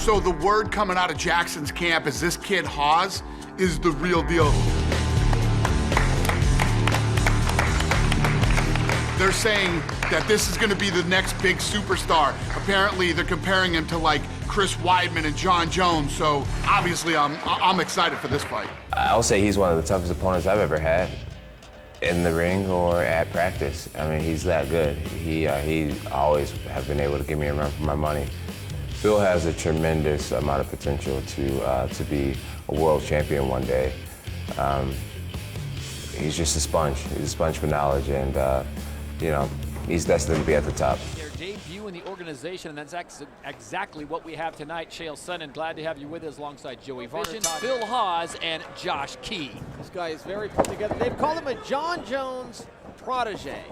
So the word coming out of Jackson's camp is this kid Hawes is the real deal. They're saying that this is gonna be the next big superstar. Apparently they're comparing him to like Chris Weidman and Jon Jones, so obviously I'm excited for this fight. I'll say he's one of the toughest opponents I've ever had in the ring or at practice. I mean, he's that good. He always have been able to give me a run for my money. Phil has a tremendous amount of potential to be a world champion one day. He's just a sponge. He's a sponge for knowledge, and you know, he's destined to be at the top. Their debut in the organization, and that's exactly what we have tonight. Chael Sonnen, glad to have you with us alongside Joey Varner, Phil Hawes, and Josh Key. This guy is very put together. They've called him a Jon Jones protege.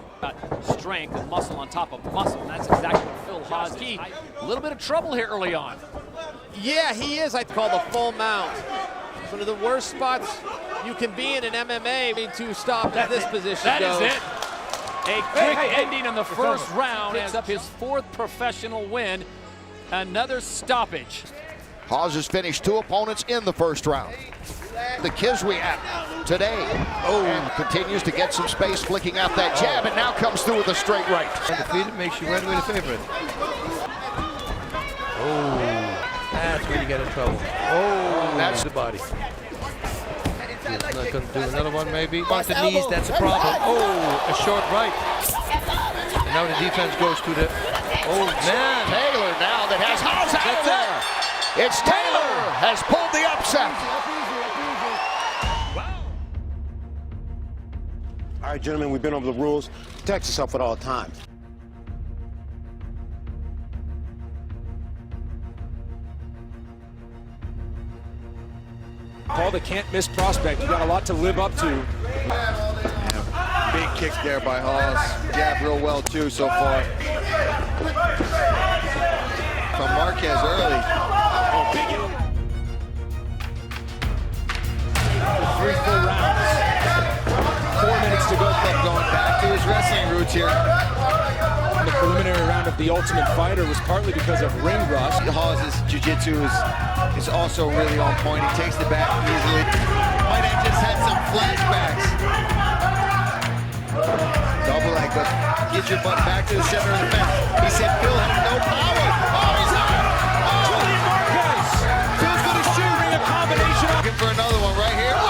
Strength and muscle on top of muscle, and that's exactly what Phil Hawes is. A little bit of trouble here early on. Yeah, he is. I call the full mount. One of the worst spots you can be in MMA. I mean, to stop at this position. That is it. A quick ending in the first round. Ends up his 4th professional win. Another stoppage. Hawes has finished 2 opponents in the first round. The Kiswiat today. And continues to get some space, flicking out that jab, and now comes through with a straight right. Undefeated makes you right away the favorite. Oh, that's where you get in trouble. Oh, that's the body. He's not going to do another one, maybe. On the knees, that's a problem. Oh, a short right. And now the defense goes to the... Oh, man. Taylor now that has Hawes out of there. It's Taylor has pulled the upset. All right, gentlemen, we've been over the rules. Protect yourself at all times. Paul, the can't-miss prospect. You got a lot to live up to. Yeah, big kick there by Hawes. Jabbed real well, too, so far. From Marquez early. Oh, big hit. 3 full rounds. 4 minutes to go. Going back to his wrestling roots here. The preliminary round of the Ultimate Fighter was partly because of ring rust. Hawes' jiu-jitsu is also really on point. He takes the back easily. Might have just had some flashbacks. Double leg, but get your butt back to the center of the fence. He said Phil has no power. Oh, he's out! Oh, Julian Marquez! Phil's gonna shoot. A combination. Looking for another one right here. Oh,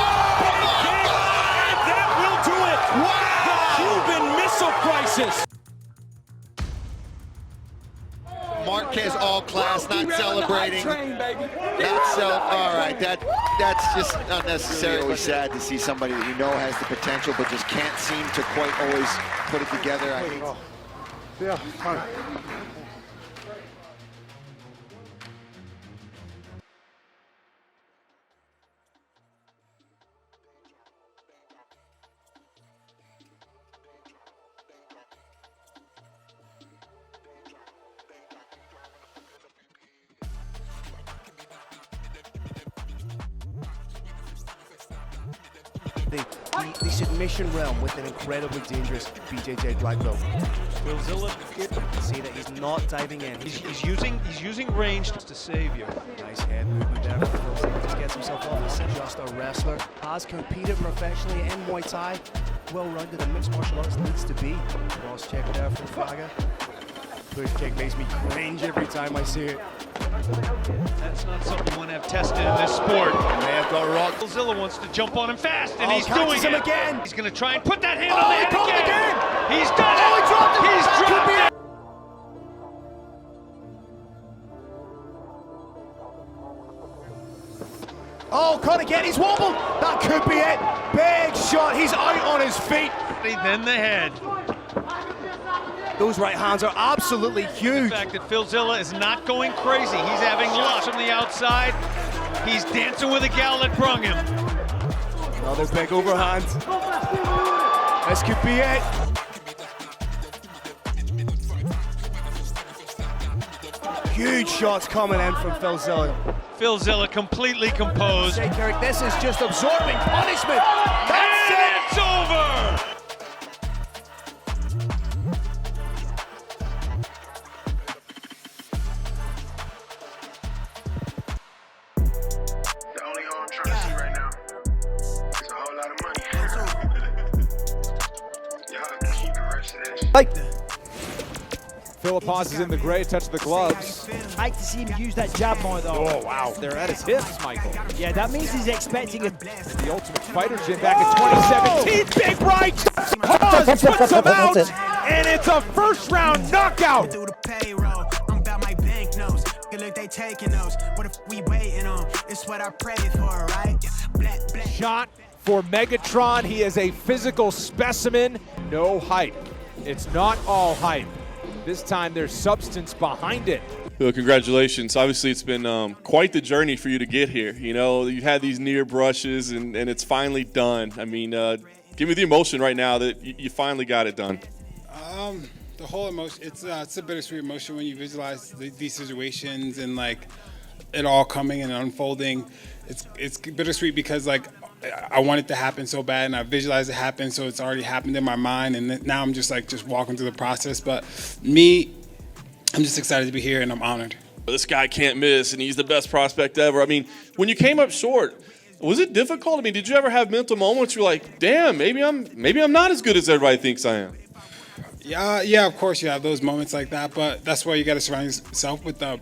And that will do it! wow! The Cuban Missile Crisis! Marquez all class, not celebrating. Not so. All right, that's just unnecessarily sad to see somebody that you know has the potential, but just can't seem to quite always put it together. I hate. Yeah, fine. The submission realm with an incredibly dangerous BJJ black belt. Will Zilla See that he's not diving in. he's using range to save you. Nice head movement there. Phil Zilla just gets himself off. This is just a wrestler. Has competed professionally in Muay Thai. Well-rounded and mixed martial arts needs to be. Cross check there from Fraga. Push kick makes me cringe every time I see it. That's not something you want to have tested in this sport. May have got rocked. Zilla wants to jump on him fast, and Oh, he's doing catches him it again. He's going to try and put that hand Oh, on the he head caught him again. again. He's done it. Oh, he dropped him. He's That could dropped be it. it. Oh, can't again. He's wobbled. That could be it. Big shot. He's out on his feet. Then the head. Those right hands are absolutely huge. The fact that Phil Zilla is not going crazy. He's having luck from the outside. He's dancing with the gal that brung him. Another big overhand. This could be it. Huge shots coming in from Phil Zilla. Phil Zilla completely composed. Jake Eric, this is just absorbing punishment. That's it. It's over. Phil Hawes is in the gray, touch the gloves. I like to see him use that jab more though. Oh, wow. They're at his hips, Michael. Yeah, that means he's expecting a... The Ultimate Fighter gym back in 2017. Big right! Hawes puts him out, and it's a first-round knockout. I'm about my banknotes. Look, they taking those. What if we waiting on? It's what I prayed for, right? Shot for Megatron. He is a physical specimen. No hype. It's not all hype. This time there's substance behind it. Well, congratulations. Obviously, it's been quite the journey for you to get here. You know, you've had these near brushes, and it's finally done. I mean, give me the emotion right now that you finally got it done. The whole emotion, it's a bittersweet emotion when you visualize these situations and, like, it all coming and unfolding. It's bittersweet because, like, I want it to happen so bad, and I visualize it happen, so it's already happened in my mind, and now I'm just walking through the process. But me, I'm just excited to be here, and I'm honored. This guy can't miss, and he's the best prospect ever. I mean, when you came up short, was it difficult? I mean, did you ever have mental moments where you're like, damn, maybe I'm not as good as everybody thinks I am? Yeah, of course you have those moments like that, but that's why you got to surround yourself with the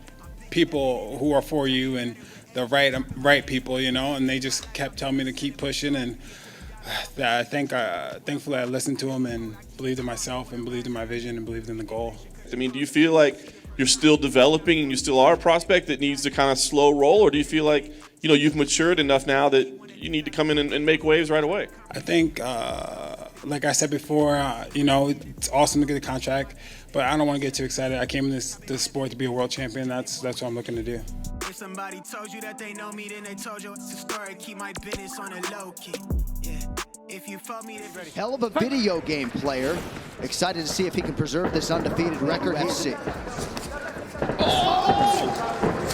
people who are for you and the right people, you know, and they just kept telling me to keep pushing, and I think thankfully I listened to them and believed in myself and believed in my vision and believed in the goal. I mean, do you feel like you're still developing and you still are a prospect that needs to kind of slow roll, or do you feel like, you know, you've matured enough now that you need to come in and make waves right away? I think, like I said before, you know, it's awesome to get a contract, but I don't want to get too excited. I came in this sport to be a world champion. That's what I'm looking to do. If somebody told you that they know me, then they told you it's a story. Keep my business on a low key. Yeah. If you fought me, then ready. Hell of a video game player. Excited to see if he can preserve this undefeated record. We'll see.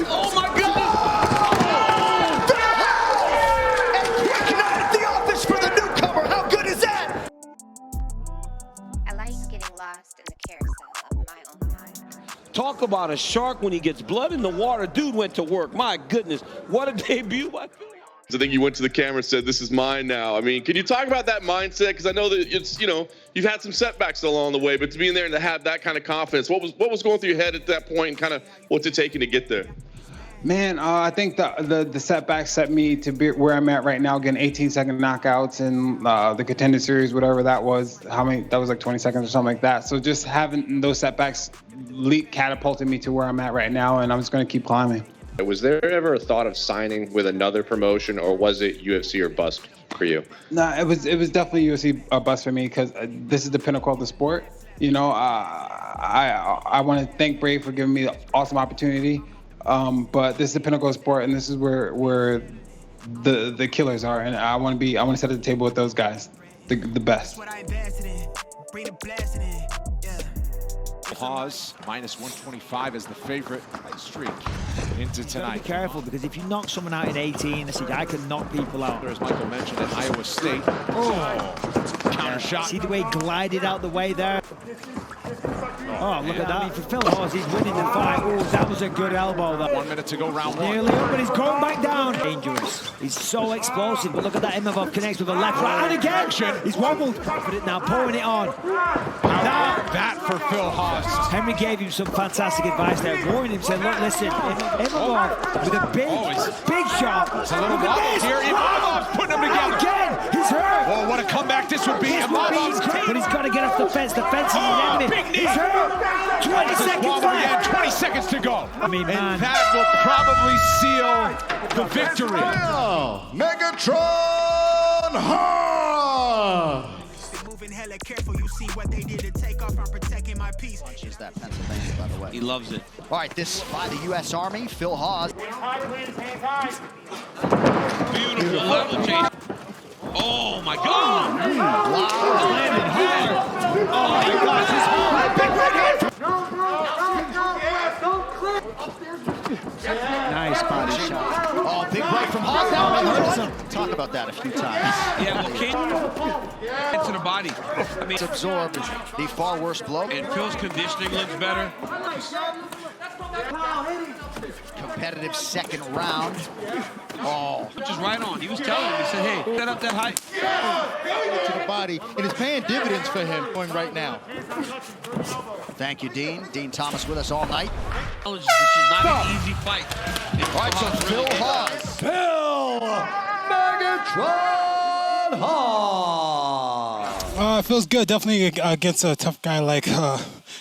Oh my God! And quick night at the office for the newcomer. How good is that? I like getting lost in the carousel of my own mind. Talk about a shark when he gets blood in the water. Dude went to work. My goodness, what a debut by Phil. I think you went to the camera and said, this is mine now. I mean, can you talk about that mindset? Because I know that it's, you know, you've had some setbacks along the way, but to be in there and to have that kind of confidence, what was going through your head at that point, and kind of what's it taking to get there? Man, I think the setbacks set me to be where I'm at right now, getting 18-second knockouts in the Contender Series, whatever that was. That was like 20 seconds or something like that. So just having those setbacks catapulted me to where I'm at right now, and I'm just going to keep climbing. Was there ever a thought of signing with another promotion, or was it UFC or bust for you? No, it was definitely UFC or bust for me, because this is the pinnacle of the sport. You know, I want to thank Brave for giving me the awesome opportunity. But this is the pinnacle of sport, and this is where the killers are, and I want to sit at the table with those guys, the best. Hawes minus 125 as the favorite streak into tonight. Be careful, because if you knock someone out in 18, I can knock people out. As Michael mentioned at Iowa State. Oh, counter shot. See the way he glided out the way there. Oh, look at that. I mean, for Phil Hawes, he's winning the fight. Oh, that was a good elbow. That 1 minute to go, round one. Nearly up, but he's going back down. Dangerous. He's so explosive, but look at that. Imavov connects with a left, right, and again. He's wobbled. Confident now, pouring it on. Now that for Phil Hawes. Henry gave him some fantastic advice there, warning him, said, look, listen, Imavov with a big shot. It's a little wobble here. Imavov's putting them together. Again, he's hurt. Oh, what a comeback this would be. Imavov's but he's got to get off the fence. The fence is his enemy. Big knee. He's hurt. 20 seconds left. 20 seconds to go. I mean, man. And that will probably seal the victory. Megatron Hawes! Moving hella careful, you see what they did to take off. I'm protecting my peace. Punches that Pennsylvania, by the way. He loves it. All right, this by the U.S. Army, Phil Hawes. Beautiful level change. Oh my God! Wow. Landed hard. Oh my gosh, he's hard. Big right hand. Nice body shot. Oh, big right from Hawes. Now talk about that a few times. Yeah, well, into the body. I mean, Absorbed the far worst blow. And Phil's conditioning looks better. competitive second round. Oh. Just right on. He was telling him, he said, hey, set up that height. To the body, and it's paying dividends for him going right now. Thank you, Dean. Dean Thomas with us all night. This is not an easy fight. All right, so Phil Hawes. Phil Megatron Hawes. It feels good. Definitely against a tough guy like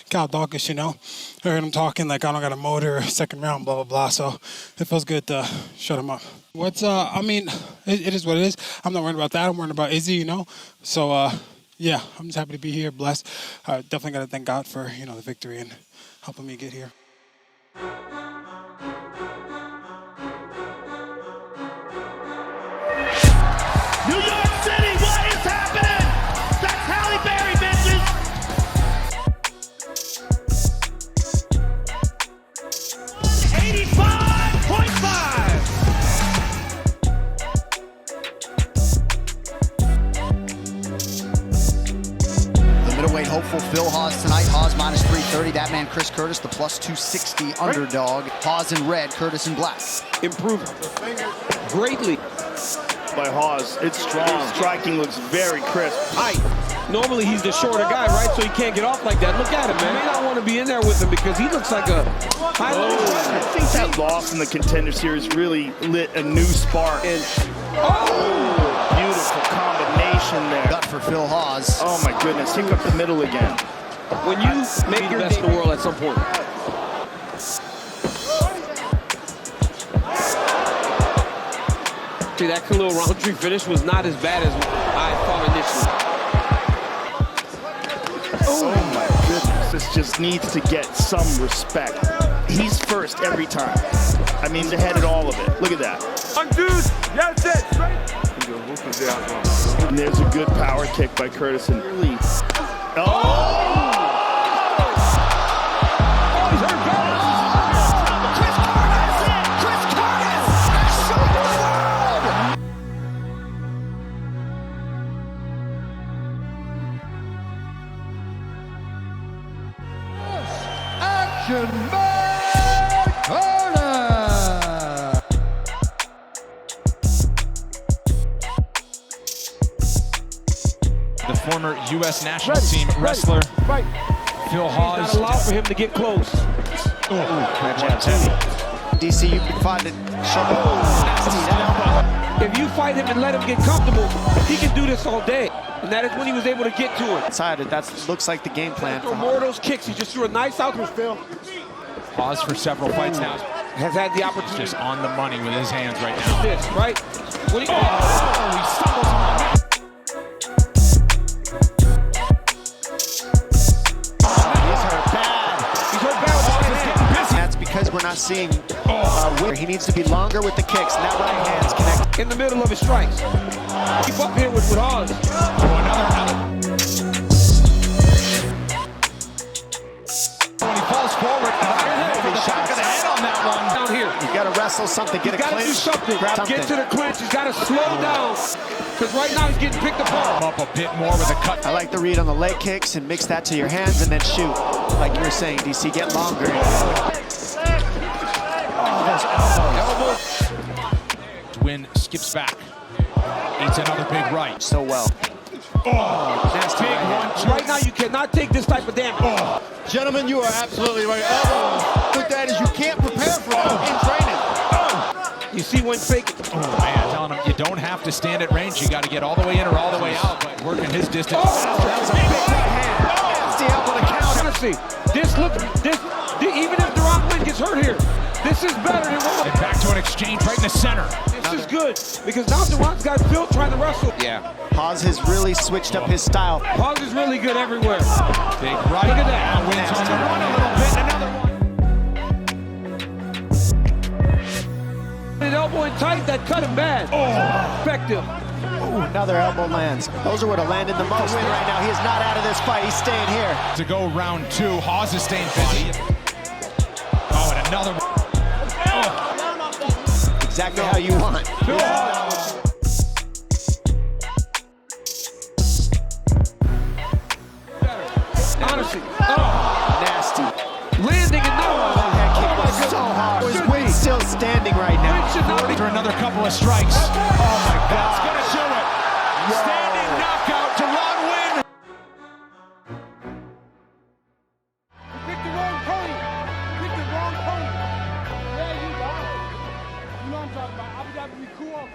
Kyle Dawkins, you know. I heard him talking like, I don't got a motor, second round, blah, blah, blah. So it feels good to shut him up. I mean, it is what it is. I'm not worried about that. I'm worried about Izzy, you know. So, yeah, I'm just happy to be here, blessed. Definitely got to thank God for, you know, the victory and helping me get here. New York City, what is happening? That's Halle Berry, bitches! Middleweight hopeful Phil Hawes tonight. Hawes minus 330. That man Chris Curtis, the plus 260 underdog. Hawes in red, Curtis in black. Improved greatly By Hawes, it's strong. His striking looks very crisp. height. Normally he's the shorter guy, right? So he can't get off like that. Look at him, man. You may not want to be in there with him because he looks like a high-level I think that loss in the Contender Series really lit a new spark. And beautiful combination there. Gut for Phil Hawes. Oh my goodness, take up the middle again. When you make your best in the world at some point. See, that Khalil Roundtree finish was not as bad as I thought initially. Oh my goodness, this just needs to get some respect. He's first every time. I mean, they headed all of it. Look at that. Dude, that's it. And there's a good power kick by Curtis and really. Action man Curtis! The former U.S. national team wrestler, Phil Hawes. Not allowed for him to get close. DC, you can find it. If you fight him and let him get comfortable, he can do this all day. And that is when he was able to get to it. Inside it, that looks like the game plan. For more of those kicks, he just threw a nice out to Phil. Hawes for several fights now. Has had the opportunity. Just on the money with his hands right now. This, right? What he stumbles on the He's hurt bad. He's hurt bad with his hands. That's because we're not seeing where he needs to be longer with the kicks, and that right hand's connected. In the middle of his strikes. Keep up here with Hawes. When he falls forward, shot to the head on that one. Down here. You got to wrestle something, get a clinch. He's got to do something. Grab something. Get to the clinch. He's got to slow down. Because right now he's getting picked apart. Up a bit more with a cut. I like the read on the leg kicks and mix that to your hands and then shoot. Like you were saying, DC, get longer. Elbow. Win skips back. Eats another big right. So well. That's big one. Right now you cannot take this type of damage. Gentlemen, you are absolutely right. With that is you can't prepare for that in training. You see when faking. Oh man, telling him you don't have to stand at range. You got to get all the way in or all the way out, but working his distance. That was a big right hand. That's the elbow to count. Honestly, even if Duran gets hurt here, this is better than what. And back to an exchange right in the center. This is good because now Duran's got Phil trying to wrestle. Yeah. Hawes has really switched up his style. Hawes is really good everywhere. Big right. Look at that. Wins on the run a little bit. Another one. An elbow in tight that cut him bad. Effective. Ooh, another elbow lands. Those are what have landed the most right now. He is not out of this fight. He's staying here. To go round two. Hawes is staying busy. Oh, and another one. Exactly how you want. Honestly. Nasty. Landing and no. That kick was so hard. His win still another couple of strikes. Oh my God. That's going to do it. Standing knockout to Ron Win. You picked the wrong pony. You picked the wrong pony. Yeah, you got it. You know what I'm talking about. Abu Dhabi, we cool off.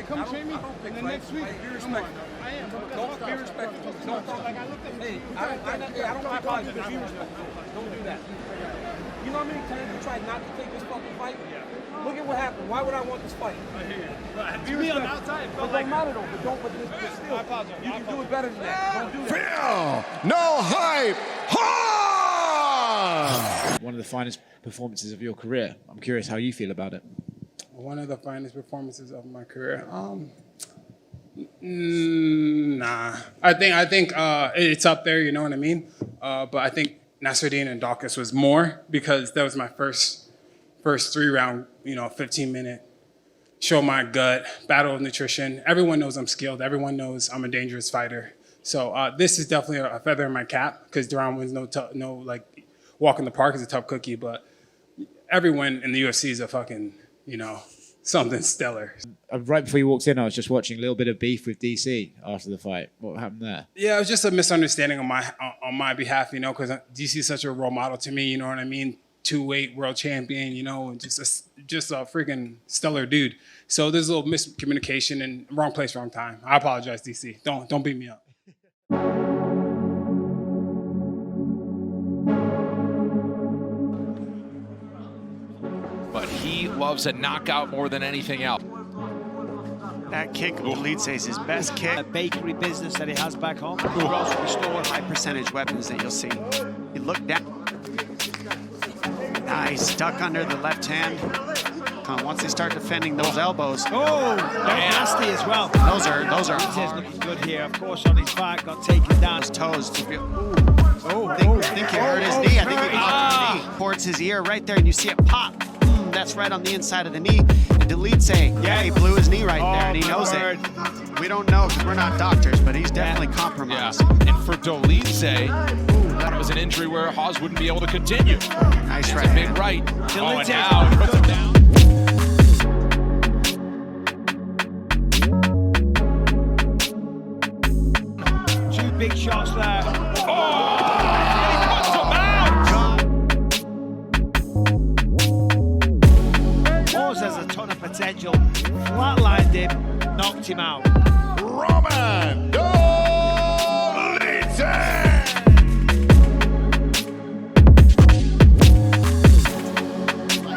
Come train me. And then next week, be respectful. I am. Don't be respectful. Don't talk like I looked at me. I don't want to apologize. Be respectful. Don't do that. You know how many times you tried not to take this fucking fight? Yeah. Look at what happened. Why would I want this fight? I hear you. To me on the outside, it felt like matter though, but don't. But still, I apologize. You can do it better than that. Don't do that. Phil, no hype. One of the finest performances of your career. I'm curious how you feel about it. One of the finest performances of my career. Nah. I think it's up there. You know what I mean? But I think Nasruddin and Dawkins was more because that was my first 3-round, 15-minute, show my gut, battle of nutrition. Everyone knows I'm skilled. Everyone knows I'm a dangerous fighter. So this is definitely a feather in my cap because Deron Winn's no walk in the park is a tough cookie, but everyone in the UFC is a fucking, something stellar. Right before you walked in, I was just watching a little bit of beef with DC after the fight. What happened there? Yeah, it was just a misunderstanding on my behalf, because DC is such a role model to me, you know what I mean? 2-weight world champion, and just a freaking stellar dude. So there's a little miscommunication and wrong place, wrong time. I apologize, DC. Don't beat me up. But he loves a knockout more than anything else. That kick, Khalid says, his best kick. A bakery business that he has back home. Grocery store, high percentage weapons that you'll see. He looked down. Nice, duck under the left hand. Once they start defending those elbows. Oh, they're nasty as well. Those are He's looking good here. Of course, on his back, got taken down. His toes. I think he hurt his knee. I think he popped his knee towards his ear right there, and you see it pop. That's right on the inside of the knee. And Delete he blew his knee right there, and he knows it. We don't know because we're not doctors, but he's definitely compromised. Yeah. And for Delete, that was an injury where Hawes wouldn't be able to continue. Nice right. Big right. Oh, and now he puts him down. Two big shots there. Has a ton of potential. Flatlined him, knocked him out. Roman Dolidze!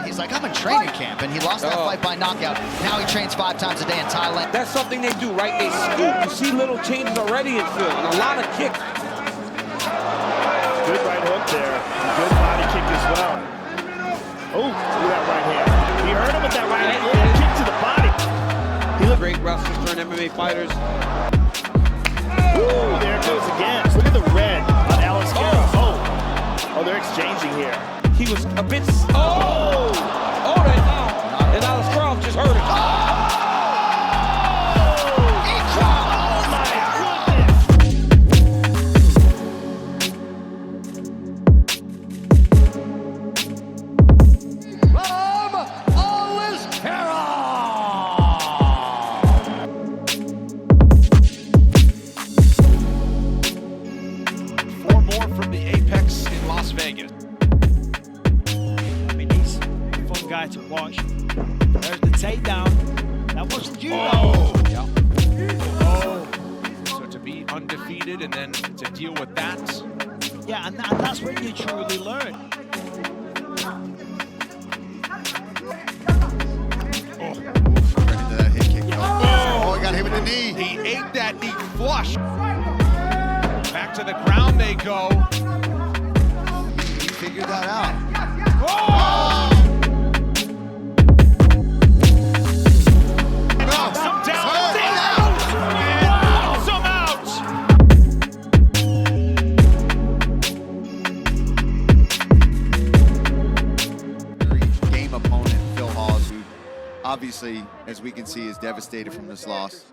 He's like, I'm in training camp, and he lost that fight by knockout. Now he trains 5 times a day in Thailand. That's something they do, right? They scoop. You see little changes already in Phil, and a lot of kicks. Good right hook there. Good body kick as well. Oh, look at that right hand. He hurt him with that right hand. Kick to the body. He looked great wrestlers turned MMA fighters. Ooh, there it goes again. Look at the red on Alice Carroll. Oh, they're exchanging here. He was a bit. And Alice Carroll just hurt him. Vegas. I mean, he's a fun guy to watch. There's the takedown. That wasn't due though. Yeah. So to be undefeated and then to deal with that. Yeah, and that's when you truly learn. He got hit with the knee. He ate that knee flush. Back to the ground they go. Figure that out. Knocks him down. Knocks him out. Game opponent, Phil Hawes, who obviously, as we can see, is devastated from this loss.